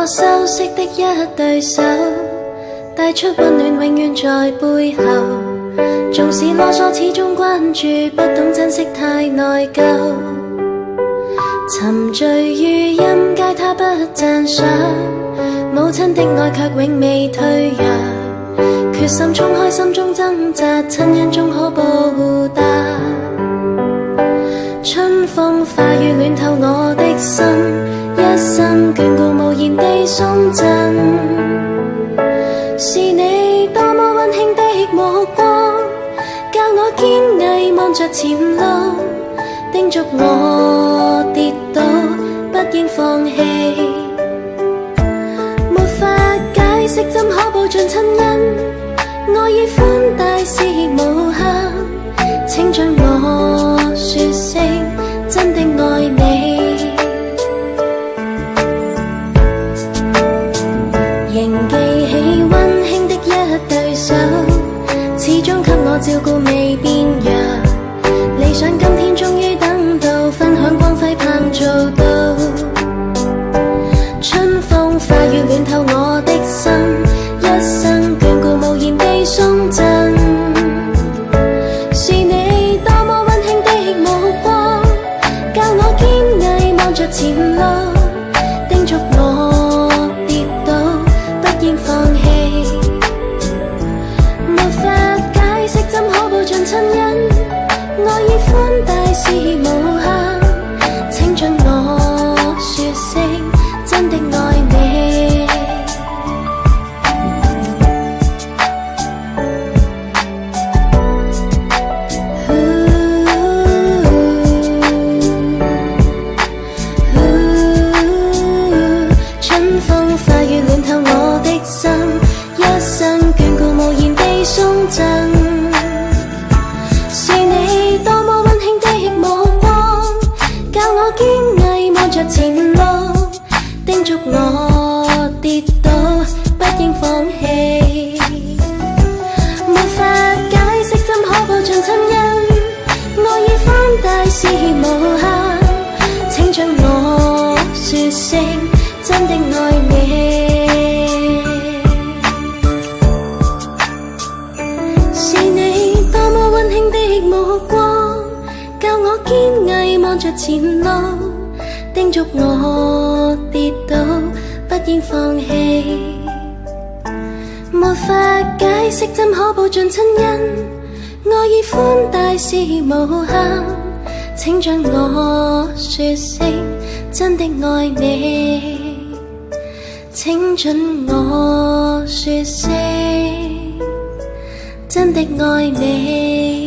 修飾的一對手，帶出溫暖永遠在背後。縱使囉嗦始終關注，不懂珍惜太內疚。沉醉於音階他不讚賞，母親的愛卻永未退讓。決心衝開心中掙扎，親恩終可報答。春風化雨暖透我的心，一生眷顧無言地送贈。是你多麼溫馨的目光，教我堅毅望着前路，叮囑我跌倒不應放棄。沒法解釋怎可報盡親恩，愛與寬大是無限，請准我說聲真的愛你。仍記起溫馨的一對手，始終給我照顧未變樣。理想今天終於等到，分享光輝盼做到。春風化雨暖透我的心，一生眷顧無言地送贈。是你多麼溫馨的目光，教我堅毅望着前路，叮囑我跌倒不應放棄。沒法解釋怎可報盡親恩，愛與寬大是無限，請准我說聲真的愛你。春風化雨暖透我的心，一生眷顧無言地送贈。是你多麼溫馨的目光，教我堅毅望着前路，叮囑我跌倒不應放棄。沒法解釋怎可報盡親恩，愛與寬大是無限，請准我說聲真的愛你。是你多麼溫馨的目光，教我堅毅望着前路，叮囑我跌倒不應放棄。沒法解釋怎可報盡親恩，愛與寬大是無限，請准我說聲真的愛你。請准我說聲真的愛你。